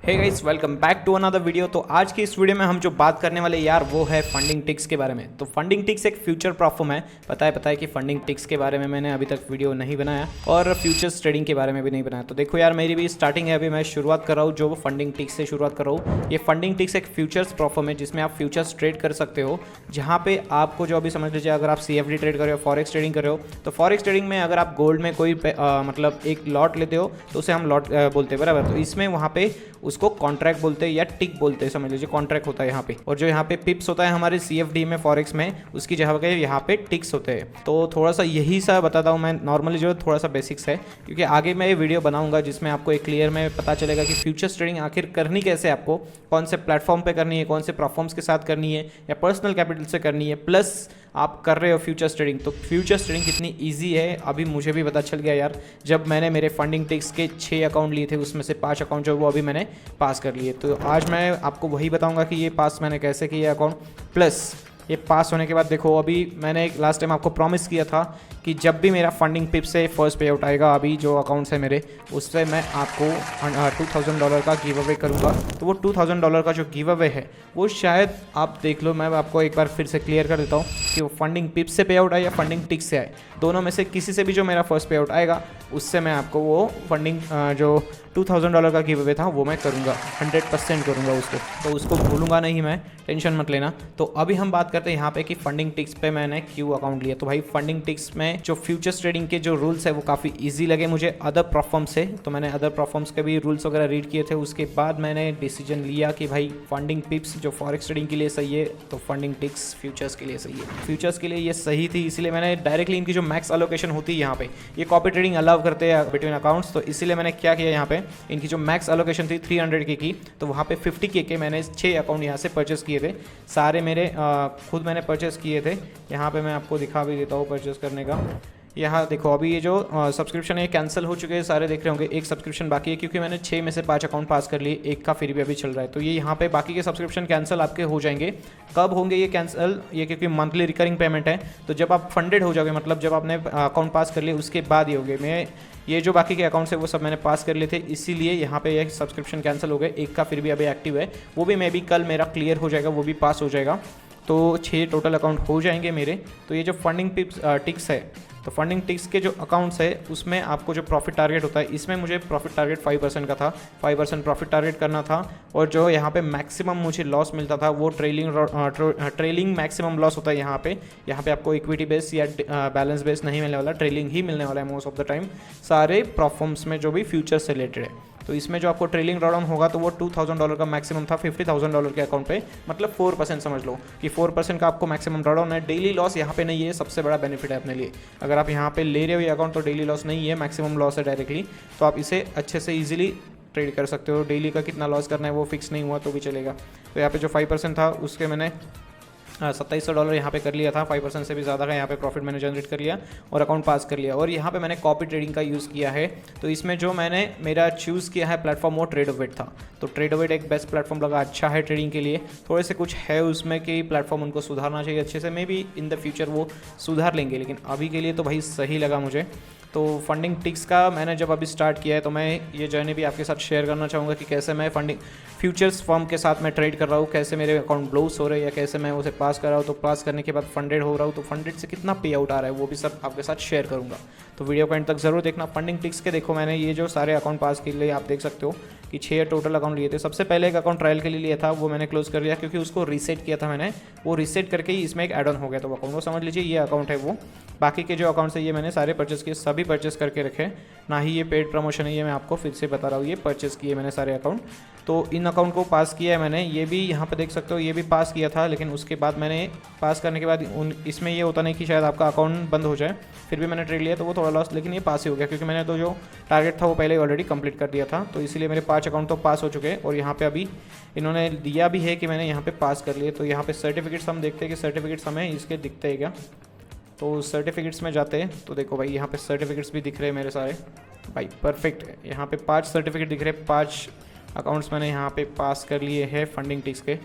Hey guys, welcome back to another video. तो आज की इस वीडियो में हम जो बात करने वाले यार वो है फंडिंग टिक्स के बारे में। तो फंडिंग टिक्स एक फ्यूचर प्लेटफॉर्म है। पता है कि फंडिंग टिक्स के बारे में मैंने अभी तक वीडियो नहीं बनाया और फ्यूचर्स ट्रेडिंग के बारे में भी नहीं बनाया। तो देखो यार, मेरी भी स्टार्टिंग है, अभी मैं शुरुआत कर रहा हूँ जो फंडिंग टिक्स से शुरुआत कर रहा हूँ। ये फंडिंग टिक्स एक फ्यूचर्स प्लेटफॉर्म है जिसमें आप फ्यूचर्स ट्रेड कर सकते हो, जहाँ पे आपको जो अभी समझ लीजिए, अगर आप CFD ट्रेड कर रहे हो, फॉरेक्स ट्रेडिंग कर रहे हो, तो फॉरेक्स ट्रेडिंग में अगर आप गोल्ड में कोई मतलब एक लॉट लेते हो तो उसे हम लॉट बोलते हैं, बराबर। तो इसमें वहाँ पे उसको कॉन्ट्रैक्ट बोलते हैं या टिक बोलते हैं, समझ लीजिए कॉन्ट्रैक्ट होता है यहाँ पे। और जो यहाँ पे पिप्स होता है हमारे CFD में, फॉरेक्स में, उसकी जगह पे यहाँ पे टिक्स होते हैं। तो थोड़ा सा यही सा बताता हूँ मैं नॉर्मली, जो थोड़ा सा बेसिक्स है, क्योंकि आगे मैं ये वीडियो बनाऊंगा जिसमें आपको एक क्लियर में पता चलेगा कि फ्यूचर्स ट्रेडिंग आखिर करनी कैसे, आपको कौन से प्लेटफॉर्म पे करनी है, कौन से प्लेटफॉर्म्स के साथ करनी है, या पर्सनल कैपिटल से करनी है, प्लस आप कर रहे हो फ्यूचर्स ट्रेडिंग। तो फ्यूचर्स ट्रेडिंग कितनी ईजी है अभी मुझे भी पता चल गया यार, जब मैंने मेरे फंडिंग टिक्स के 6 अकाउंट लिए थे, उसमें से 5 अकाउंट जो वो अभी मैंने पास कर लिए। तो आज मैं आपको वही बताऊंगा कि ये पास मैंने कैसे किया अकाउंट, प्लस ये पास होने के बाद देखो, अभी मैंने लास्ट टाइम आपको प्रॉमिस किया था कि जब भी मेरा फंडिंग पिप से फर्स्ट पे आउट आएगा, अभी जो अकाउंट्स है मेरे, उससे मैं आपको $2000 का गिव अवे करूँगा। तो वो $2000 का जो गिव अवे है वो शायद आप देख लो, मैं आपको एक बार फिर से क्लियर कर देता हूँ कि वो फंडिंग पिप से पे आउट आए या फंडिंग टिक्स से आए, दोनों में से किसी से भी जो मेरा फर्स्ट पे आउट आएगा उससे मैं आपको वो फंडिंग जो $2000 का गिव अवे था वो मैं करूँगा, 100% करूँगा उसको। तो उसको भूलूंगा नहीं मैं, टेंशन मत लेना। तो अभी हम बात करते हैं यहाँ पे कि फंडिंग टिक्स पे मैंने क्यों अकाउंट लिया। तो भाई फंडिंग टिक्स में जो फ्यूचर्स ट्रेडिंग के जो रूल्स है वो काफ़ी इजी लगे मुझे अदर प्लेटफॉर्म से। तो मैंने अदर प्लेटफॉर्म्स के भी रूल्स वगैरह रीड किए थे, उसके बाद मैंने डिसीजन लिया कि भाई फंडिंग पिप्स जो फॉरेक्स ट्रेडिंग के लिए सही है, तो फंडिंग टिक्स फ्यूचर्स के लिए सही है। फ्यूचर्स के लिए ये सही थी, इसलिए मैंने डायरेक्टली इनकी जो मैक्स एलोकेशन होती है यहाँ पे, ये कॉपी ट्रेडिंग अलाउ करते हैं बिटवीन अकाउंट्स। तो इसीलिए मैंने क्या किया, यहाँ पे इनकी जो मैक्स एलोकेशन थी 300K की, तो वहाँ पे 50K के मैंने 6 अकाउंट यहाँ से परचेस किए थे। सारे मेरे खुद मैंने परचेस किए थे। यहाँ पे मैं आपको दिखा भी देता हूँ परचेस करने का। यहाँ देखो, अभी ये जो सब्सक्रिप्शन है कैंसिल हो चुके हैं सारे, देख रहे होंगे। एक सब्सक्रिप्शन बाकी है क्योंकि मैंने 6 में से 5 अकाउंट पास कर लिए, एक का फिर भी अभी चल रहा है। तो ये यहाँ पे बाकी के सब्सक्रिप्शन कैंसिल आपके हो जाएंगे। कब होंगे ये कैंसिल, ये क्योंकि मंथली रिकरिंग पेमेंट है, तो जब आप फंडेड हो जाओगे, मतलब जब आपने अकाउंट पास कर लिए उसके बाद ही होंगे। मैं ये जो बाकी के अकाउंट्स है वो सब मैंने पास कर लिए थे, इसीलिए यहाँ पे ये सब्सक्रिप्शन कैंसिल हो गए। एक का फिर भी अभी एक्टिव है, वो भी मे बी कल मेरा क्लियर हो जाएगा, वो भी पास हो जाएगा। तो 6 टोटल अकाउंट हो जाएंगे मेरे। तो ये जो फंडिंग टिक्स है, तो फंडिंग टिक्स के जो अकाउंट्स है उसमें आपको जो प्रॉफिट टारगेट होता है, इसमें मुझे प्रॉफिट टारगेट 5% का था, 5% प्रॉफिट टारगेट करना था। और जो यहाँ पे मैक्सिमम मुझे लॉस मिलता था वो ट्रेलिंग मैक्सिमम लॉस होता है यहाँ पे आपको इक्विटी बेस या बैलेंस बेस नहीं मिलने वाला, ट्रेलिंग ही मिलने वाला है मोस्ट ऑफ द टाइम सारे प्लेटफॉर्म्स में जो भी फ्यूचर से रिलेटेड है। तो इसमें जो आपको ट्रेलिंग ड्रॉडाउन होगा तो वो $2000 का मैक्सिमम था, $50,000 के अकाउंट पे, मतलब 4% समझ लो कि 4% का आपको मैक्सिमम ड्रॉडाउन है। डेली लॉस यहाँ पे नहीं है, सबसे बड़ा बेनिफिट है अपने लिए। अगर आप यहाँ पे ले रहे हो ये अकाउंट तो डेली लॉस नहीं है, मैक्सिमम लॉस है डायरेक्टली। तो आप इसे अच्छे से ईजिली ट्रेड कर सकते हो। डेली का कितना लॉस करना है वो फिक्स नहीं हुआ तो भी चलेगा। तो यहाँ पे जो 5% था उसके मैंने $2700 यहाँ पे कर लिया था, 5% से भी ज़्यादा का यहाँ पे प्रॉफिट मैंने जनरेट कर लिया और अकाउंट पास कर लिया। और यहाँ पे मैंने कॉपी ट्रेडिंग का यूज़ किया है। तो इसमें जो मैंने मेरा चूज़ किया है प्लेटफॉर्म वो ट्रेडोवेट था। तो ट्रेडोवेट एक बेस्ट प्लेटफॉर्म लगा, अच्छा है ट्रेडिंग के लिए। थोड़े से कुछ है उसमें कि प्लेटफॉर्म उनको सुधारना चाहिए अच्छे से, may be in the future वो सुधार लेंगे, लेकिन अभी के लिए तो भाई सही लगा मुझे। तो फंडिंग टिक्स का मैंने जब अभी स्टार्ट किया है तो मैं ये जर्नी भी आपके साथ शेयर करना चाहूँगा कि कैसे मैं फंडिंग फ्यूचर्स फर्म के साथ मैं ट्रेड कर रहा हूँ, कैसे मेरे अकाउंट ब्लोस हो रहे हैं, या कैसे मैं उसे पास कर रहा हूँ। तो पास करने के बाद फंडेड हो रहा हूँ, तो फंडेड से कितना पे आउट आ रहा है वो भी सब आपके साथ शेयर करूँगा। तो वीडियो को एंड तक जरूर देखना। फंडिंग टिक्स के देखो, मैंने ये जो सारे अकाउंट पास के लिए आप देख सकते हो कि 6 टोटल अकाउंट लिए थे। सबसे पहले एक अकाउंट ट्रायल के लिए लिया था, वो मैंने क्लोज कर दिया क्योंकि उसको रीसेट किया था मैंने, वो रीसेट करके ही इसमें एक ऐड ऑन हो गया। तो अकाउंट वो समझ लीजिए ये अकाउंट है वो। बाकी के जो अकाउंट्स है ये मैंने सारे परचेस किए, सभी परचेस करके रखे, ना ही ये पेड प्रमोशन है, ये मैं आपको फिर से बता रहा हूँ, ये परचेस किए मैंने सारे अकाउंट। तो इन अकाउंट को पास किया है मैंने, ये भी यहाँ पे देख सकते हो, ये भी पास किया था। लेकिन उसके बाद मैंने पास करने के बाद इसमें ये होता नहीं कि शायद आपका अकाउंट बंद हो जाए, फिर भी मैंने ट्रेड लिया तो वो थोड़ा लॉस, लेकिन ये पास ही हो गया क्योंकि मैंने तो जो टारगेट था वो पहले ऑलरेडी कंप्लीट कर दिया था। तो इसीलिए मेरे 5 अकाउंट तो पास हो चुके हैं। और यहाँ पे अभी इन्होंने दिया भी है कि मैंने यहाँ पे पास कर लिए। तो यहाँ पे सर्टिफिकेट्स हम देखते हैं कि सर्टिफिकेट्स हमें इसके दिखते हैं क्या। तो सर्टिफिकेट्स में जाते हैं तो देखो भाई, यहाँ पे सर्टिफिकेट्स भी दिख रहे हैं मेरे सारे भाई, परफेक्ट है। यहाँ पे 5 सर्टिफिकेट दिख रहे हैं, 5 अकाउंट्स मैंने यहाँ पे पास कर लिए हैं फंडिंग टिक्स के।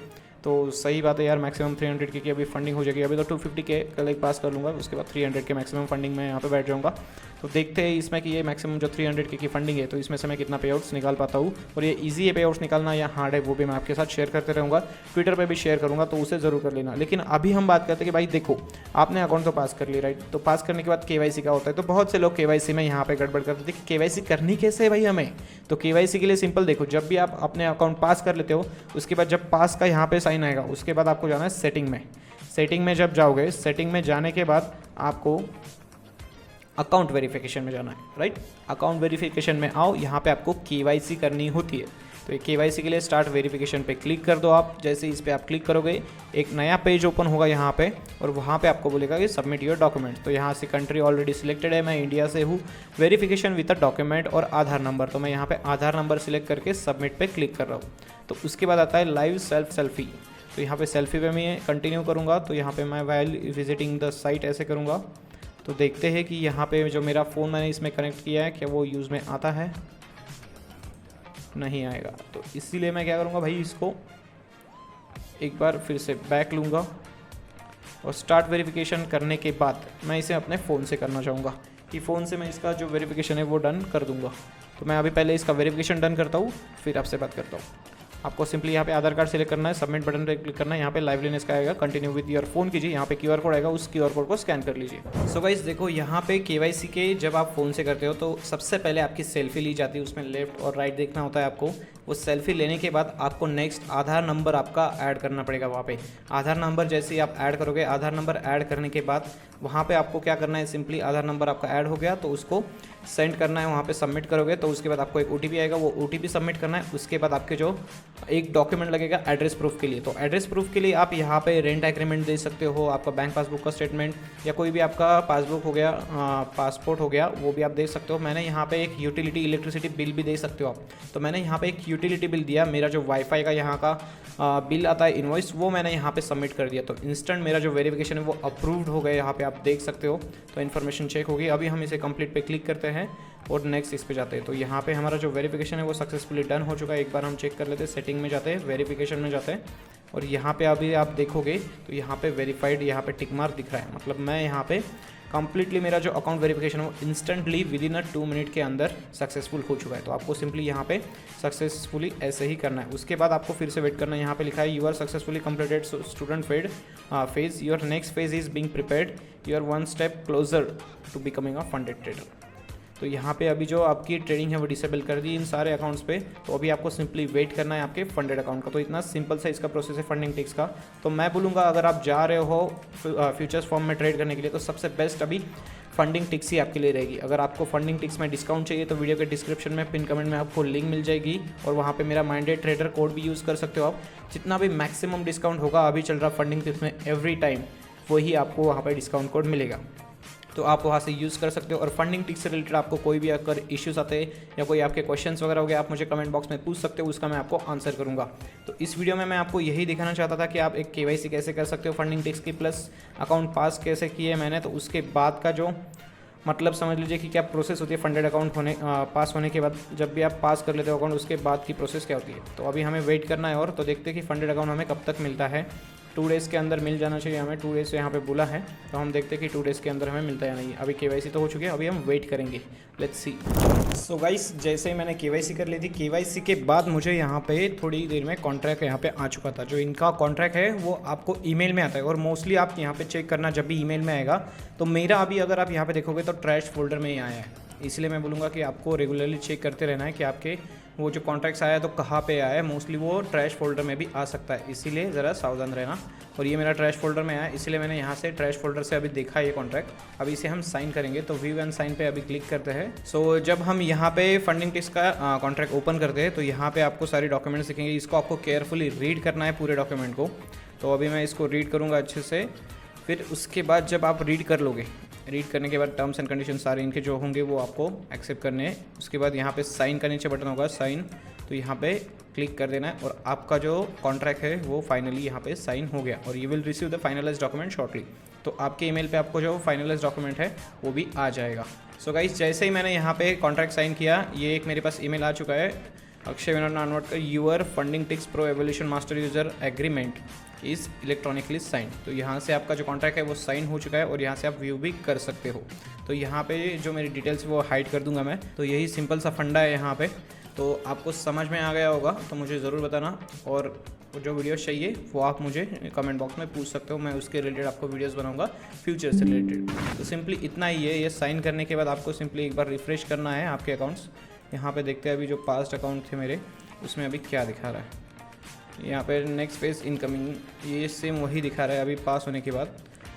तो सही बात है यार, मैक्सिमम 300K की अभी फंडिंग हो जाएगी। अभी तो 250K कल एक पास कर लूँगा, उसके बाद 300 के मैक्सिमम फंडिंग में यहाँ पे बैठ जाऊँगा। तो देखते हैं इसमें कि ये मैक्सिमम जो 300K की फंडिंग है तो इसमें से मैं कितना पे आउट्स निकाल पाता हूँ, और ये ईजी है पे आउट्स निकालना या हार्ड है वो भी मैं आपके साथ शेयर करते रहूँगा, ट्विटर पे भी शेयर करूँगा, तो उसे ज़रूर कर लेना। लेकिन अभी हम बात करते हैं कि भाई देखो आपने अकाउंट तो पास कर लिया राइट, तो पास करने के बाद KYC का होता है, तो बहुत से लोग KYC में यहाँ पे गड़बड़ करते हैं कि KYC करनी कैसे है भाई हमें। तो KYC के लिए सिंपल देखो, जब भी आप अपने अकाउंट पास कर लेते हो उसके बाद जब पास का यहाँ पे साइन आएगा उसके बाद आपको जाना है सेटिंग में। सेटिंग में जब जाओगे, सेटिंग में जाने के बाद आपको अकाउंट वेरिफिकेशन में जाना है राइट। अकाउंट वेरिफिकेशन में आओ, यहाँ पे आपको KYC करनी होती है। तो ये KYC के लिए स्टार्ट वेरिफिकेशन पे क्लिक कर दो आप। जैसे इस पर आप क्लिक करोगे एक नया पेज ओपन होगा यहाँ पे, और वहाँ पे आपको बोलेगा कि सबमिट योर डॉक्यूमेंट। तो यहाँ से कंट्री ऑलरेडी सिलेक्टेड है, मैं इंडिया से हूँ, वेरिफिकेशन विद अ डॉक्यूमेंट और आधार नंबर, तो मैं यहाँ पे आधार नंबर सिलेक्ट करके सबमिट पे क्लिक कर रहा हूँ। तो उसके बाद आता है लाइव सेल्फ सेल्फी, तो यहाँ पे सेल्फी पे मैं कंटिन्यू करूँगा। तो यहाँ पे मैं वाइल विजिटिंग द साइट ऐसे करूँगा। तो देखते हैं कि यहाँ पे जो मेरा फ़ोन मैंने इसमें कनेक्ट किया है क्या वो यूज़ में आता है, नहीं आएगा। तो इसीलिए मैं क्या करूँगा भाई, इसको एक बार फिर से बैक लूँगा और स्टार्ट वेरिफिकेशन करने के बाद मैं इसे अपने फ़ोन से करना चाहूँगा कि फ़ोन से मैं इसका जो वेरिफिकेशन है वो डन कर दूँगा। तो मैं अभी पहले इसका वेरिफिकेशन डन करता हूँ, फिर आपसे बात करता हूँ। आपको सिंपली यहाँ पे आधार कार्ड सेलेक्ट करना है, सबमिट बटन पे क्लिक करना है, यहाँ पे लाइवलीनेस का आएगा, कंटिन्यू विद योर फोन कीजिए, यहाँ पे QR कोड आएगा, उस QR कोड को स्कैन कर लीजिए। सो गाइस देखो यहाँ पे KYC के जब आप फ़ोन से करते हो तो सबसे पहले आपकी सेल्फी ली जाती है, उसमें लेफ्ट और राइट देखना होता है आपको। वो सेल्फी लेने के बाद आपको नेक्स्ट आधार नंबर आपका ऐड करना पड़ेगा वहाँ पे। आधार नंबर जैसे ही आप ऐड करोगे, आधार नंबर ऐड करने के बाद वहाँ पे आपको क्या करना है, सिंपली आधार नंबर आपका ऐड हो गया तो उसको सेंड करना है, वहाँ पे सबमिट करोगे तो उसके बाद आपको एक OTP आएगा, वो OTP सबमिट करना है। उसके बाद आपके जो एक डॉक्यूमेंट लगेगा एड्रेस प्रूफ के लिए, तो एड्रेस प्रूफ के लिए आप यहाँ पे रेंट एग्रीमेंट दे सकते हो, आपका बैंक पासबुक का स्टेटमेंट या कोई भी आपका पासबुक हो गया, पासपोर्ट हो गया, वो भी आप दे सकते हो। मैंने यहाँ पे एक यूटिलिटी इलेक्ट्रिसिटी बिल भी दे सकते हो आप, तो मैंने यहाँ पे एक यूटिलिटी बिल दिया। मेरा जो वाईफाई का यहाँ का बिल आता है इनवॉइस, वो मैंने यहाँ पे सबमिट कर दिया, तो इंस्टेंट मेरा जो वेरिफिकेशन है वो अप्रूव्ड हो गया, यहाँ पे आप देख सकते हो। तो इन्फॉर्मेशन चेक होगी। अभी हम इसे कंप्लीट पे क्लिक करते हैं और नेक्स्ट इस पे जाते हैं। तो यहाँ पे हमारा जो वेरिफिकेशन है वो सक्सेसफुली डन हो चुका है। एक बार हम चेक कर लेते हैं, सेटिंग में जाते हैं, वेरिफिकेशन में जाते हैं, और यहाँ पे अभी आप देखोगे तो यहाँ पे वेरीफाइड यहाँ पे टिक मार्क दिख रहा है, मतलब मैं यहाँ पे कंप्लीटली मेरा जो अकाउंट वेरिफिकेशन है वो इंस्टेंटली विदिन अ 2 मिनट के अंदर सक्सेसफुल हो चुका है। तो आपको सिंपली यहाँ पे सक्सेसफुली ऐसे ही करना है। उसके बाद आपको फिर से वेट करना है। यहाँ पे लिखा है you are successfully completed student phase, your next phase is being prepared, you are 1 step closer to becoming a funded trader. तो यहाँ पे अभी जो आपकी ट्रेडिंग है वो डिसेबल कर दी इन सारे अकाउंट्स पे, तो अभी आपको सिंपली वेट करना है आपके फंडेड अकाउंट का। तो इतना सिंपल सा इसका प्रोसेस है फंडिंग टिक्स का। तो मैं बोलूँगा अगर आप जा रहे हो फ्यूचर्स फॉर्म में ट्रेड करने के लिए तो सबसे बेस्ट अभी फंडिंग टिक्स ही आपके लिए रहेगी। अगर आपको फंडिंग टिक्स में डिस्काउंट चाहिए तो वीडियो के डिस्क्रिप्शन में पिन कमेंट में आपको लिंक मिल जाएगी, और वहाँ पे मेरा माइंडेड ट्रेडर कोड भी यूज़ कर सकते हो आप। जितना भी मैक्सिमम डिस्काउंट होगा अभी चल रहा फंडिंग टिक्स में एवरी टाइम, वही आपको वहाँ पर डिस्काउंट कोड मिलेगा, तो आप वहाँ से यूज़ कर सकते हो। और फंडिंग टिक्स से रिलेटेड आपको कोई भी अगर इश्यूज आते हैं या कोई आपके क्वेश्चंस वगैरह हो गए, आप मुझे कमेंट बॉक्स में पूछ सकते हो, उसका मैं आपको आंसर करूँगा। तो इस वीडियो में मैं आपको यही दिखाना चाहता था कि आप एक KYC कैसे कर सकते हो फंडिंग टिक्स की, प्लस अकाउंट पास कैसे किए मैंने, तो उसके बाद का जो मतलब समझ लीजिए कि क्या प्रोसेस होती है फंडेड अकाउंट पास होने के बाद। जब भी आप पास कर लेते हो अकाउंट उसके बाद की प्रोसेस क्या होती है। तो अभी हमें वेट करना है, और तो देखते हैं कि फंडेड अकाउंट हमें कब तक मिलता है। 2 डेज़ के अंदर मिल जाना चाहिए हमें, 2 डेज़ यहाँ पे बोला है, तो हम देखते हैं कि 2 डेज़ के अंदर हमें मिलता है या नहीं। अभी KYC तो हो चुकी है, अभी हम वेट करेंगे, लेट्स सी। सो गाइस जैसे ही मैंने KYC कर ली थी, KYC के बाद मुझे यहाँ पे थोड़ी देर में कॉन्ट्रैक्ट यहाँ पे आ चुका था। जो इनका कॉन्ट्रैक्ट है वो आपको ईमेल में आता है, और मोस्टली आप यहाँ पे चेक करना जब भी ईमेल में आएगा। तो मेरा अभी अगर आप यहाँ पे देखोगे तो ट्रैश फोल्डर में ही आया है, इसलिए मैं बोलूँगा कि आपको रेगुलरली चेक करते रहना है कि आपके वो जो कॉन्ट्रैक्ट्स आया है तो कहाँ पे आया है। मोस्टली वो ट्रैश फोल्डर में भी आ सकता है, इसीलिए ज़रा सावधान रहना। और ये मेरा ट्रैश फोल्डर में आया है, इसलिए मैंने यहाँ से ट्रैश फोल्डर से अभी देखा ये कॉन्ट्रैक्ट। अभी इसे हम साइन करेंगे, तो व्यू एंड साइन पे अभी क्लिक करते हैं। सो जब हम यहाँ पे फंडिंग टिक्स का कॉन्ट्रैक्ट ओपन करते हैं तो यहाँ पे आपको सारे डॉक्यूमेंट्स दिखेंगे, इसको आपको केयरफुली रीड करना है पूरे डॉक्यूमेंट को। तो अभी मैं इसको रीड करूँगा अच्छे से, फिर उसके बाद जब आप रीड कर लोगे, रीड करने के बाद टर्म्स एंड कंडीशन सारे इनके जो होंगे वो आपको एक्सेप्ट करने हैं। उसके बाद यहाँ पे साइन का नीचे बटन होगा साइन, तो यहाँ पे क्लिक कर देना है, और आपका जो कॉन्ट्रैक्ट है वो फाइनली यहाँ पे साइन हो गया, और you will receive the finalised document shortly. तो आपके ईमेल पे आपको जो फाइनलाइज्ड डॉक्यूमेंट है वो भी आ जाएगा। सो गाइस जैसे ही मैंने यहाँ पे कॉन्ट्रैक्ट साइन किया, ये एक मेरे पास ईमेल आ चुका है अक्षय विनोद नानवट का your funding ticks pro evolution master user agreement is electronically sign. तो यहाँ से आपका जो कॉन्ट्रैक्ट है वो साइन हो चुका है और यहाँ से आप व्यू भी कर सकते हो। तो यहाँ पे जो मेरी डिटेल्स वो हाइड कर दूंगा मैं। तो यही सिंपल सा फंडा है यहाँ पे। तो आपको समझ में आ गया होगा तो मुझे ज़रूर बताना, और जो वीडियो चाहिए वो आप मुझे कमेंट बॉक्स में पूछ सकते हो, मैं उसके रिलेटेड आपको वीडियोस बनाऊंगा फ्यूचर से रिलेटेड। तो सिंपली इतना ही है। ये साइन करने के बाद आपको सिंपली एक बार रिफ़्रेश करना है आपके अकाउंट्स। यहाँ पे देखते हैं अभी जो पास्ट अकाउंट थे मेरे उसमें अभी क्या दिखा रहा है। यहाँ पे नेक्स्ट फेज इनकमिंग, ये सेम वही दिखा रहा है अभी पास होने के बाद।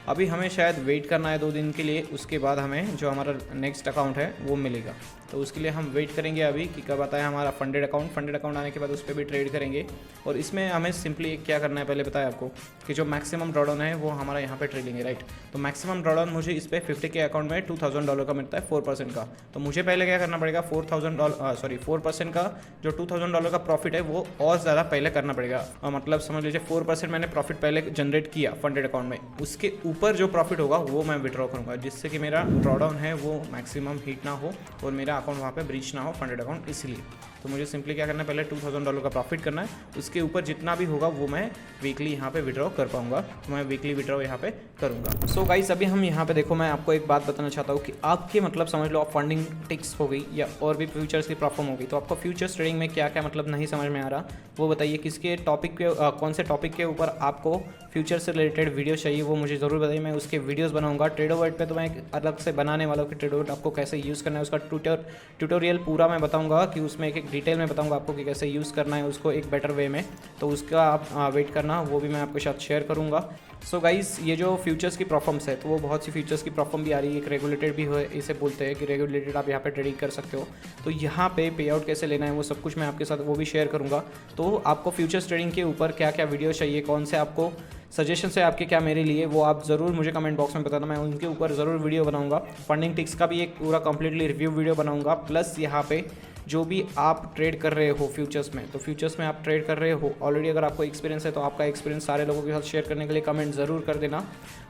अभी हमें शायद वेट करना है 2 दिन के लिए, उसके बाद हमें जो हमारा नेक्स्ट अकाउंट है वो मिलेगा। तो उसके लिए हम वेट करेंगे अभी कि कब आता है हमारा फंडेड अकाउंट आने के बाद उस पर भी ट्रेड करेंगे। और इसमें हमें सिंपली क्या करना है, पहले बताया आपको कि जो मैक्सिमम ड्रॉडाउन है वो हमारा यहाँ पे ट्रेड लेंगे, राइट। तो मैक्सिमम ड्रॉडाउन मुझे इस पर 50 के अकाउंट में $2000 का मिलता है 4% का। तो मुझे पहले क्या करना पड़ेगा, 4% का जो $2000 का प्रॉफिट है वो और ज़्यादा पहले करना पड़ेगा। मतलब समझ लीजिए 4% मैंने प्रॉफिट पहले जनरेट किया फंडेड अकाउंट में, उसके ऊपर जो प्रॉफिट होगा वो मैं विड्रॉ करूँगा, जिससे कि मेरा ड्रॉडाउन है वो मैक्सिमम हिट ना हो और मेरा अकाउंट वहाँ पे ब्रीच ना हो फंडेड अकाउंट। इसलिए तो मुझे सिंपली क्या करना है, पहले $2000 का प्रॉफिट करना है, उसके ऊपर जितना भी होगा वो मैं वीकली यहाँ पे विड्रॉ कर पाऊंगा। तो मैं वीकली विड्रॉ यहाँ पे करूँगा। सो गाइस अभी हम यहाँ पे देखो, मैं आपको एक बात बताना चाहता हूँ कि आपके मतलब समझ लो आप फंडिंग टिक्स हो गई या और भी फ्यूचर्स की प्रॉब्लम हो गई, तो आपको फ्यूचर्स ट्रेडिंग में क्या क्या मतलब नहीं समझ में आ रहा वो बताइए। किसके टॉपिक के कौन से टॉपिक के ऊपर आपको फ्यूचर से रिलेटेड वीडियो चाहिए वो मुझे ज़रूर बताइए। मैं उसके वीडियोस बनाऊंगा। ट्रेडोवर्ट पे तो मैं एक अलग से बनाने वाला हूँ कि ट्रेडोवर्ट आपको कैसे यूज़ करना है, उसका ट्यूटोरियल पूरा मैं बताऊंगा कि उसमें एक डिटेल में बताऊंगा आपको कि कैसे यूज़ करना है उसको एक बेटर वे में। तो उसका आप वेट करना, वो भी मैं आपके साथ शेयर करूँगा। सो गाइस ये जो फ्यूचर्स की प्रॉब्लम्स है तो वो बहुत सी फ्यूचर्स की प्रॉब्लम भी आ रही है। एक रेगुलेटेड भी है, इसे बोलते हैं कि रेगुलेटेड आप यहाँ पे ट्रेडिंग कर सकते हो। तो यहाँ पे पे आउट कैसे लेना है वो सब कुछ मैं आपके साथ वो भी शेयर करूँगा। तो आपको फ्यूचर्स ट्रेडिंग के ऊपर क्या क्या वीडियो चाहिए, कौन से आपको सजेशन है आपके क्या मेरे लिए, वो आप ज़रूर मुझे कमेंट बॉक्स में बताना। मैं उनके ऊपर ज़रूर वीडियो बनाऊंगा। फंडिंग टिक्स का भी एक पूरा कंप्लीटली रिव्यू वीडियो बनाऊंगा। प्लस यहाँ पे जो भी आप ट्रेड कर रहे हो फ्यूचर्स में, तो फ्यूचर्स में आप ट्रेड कर रहे हो ऑलरेडी, अगर आपको एक्सपीरियंस है तो आपका एक्सपीरियंस सारे लोगों के साथ शेयर करने के लिए कमेंट ज़रूर कर देना।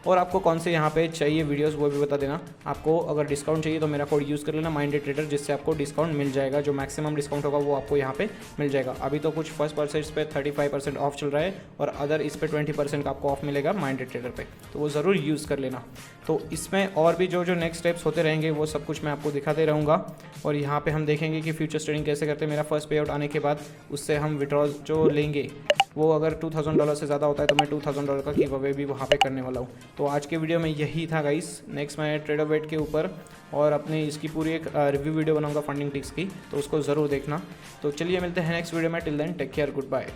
और आपको कौन से यहाँ पे चाहिए वीडियोस वो भी बता देना। आपको अगर डिस्काउंट चाहिए तो मेरा कोड यूज़ कर लेना माइंडेड ट्रेडर, जिससे आपको डिस्काउंट मिल जाएगा। जो मैक्सिमम डिस्काउंट होगा वो आपको यहाँ पे मिल जाएगा। अभी तो कुछ फर्स्ट परचेज पे 35% ऑफ चल रहा है और अदर इस पर 20% का आपको ऑफ मिलेगा माइंडेड ट्रेडर पे, तो वो ज़रूर यूज़ कर लेना। तो इसमें और भी जो नेक्स्ट स्टेप्स होते रहेंगे वो सब कुछ मैं आपको दिखाते रहूँगा। और यहाँ पे हम देखेंगे कि फ्यूचर्स ट्रेडिंग कैसे करते हैं। मेरा फर्स्ट पे आउट आने के बाद उससे हम विड्रॉ जो लेंगे वो अगर $2000 से ज़्यादा होता है तो मैं $2000 का गिव अवे भी वहाँ पे करने वाला हूँ। तो आज के वीडियो में यही था गाइस। नेक्स्ट मैं ट्रेडोवेट के ऊपर और अपने इसकी पूरी एक रिव्यू वीडियो बनाऊँगा फंडिंग टिक्स की, तो उसको ज़रूर देखना। तो चलिए मिलते हैं नेक्स्ट वीडियो में। Till then take care, good bye.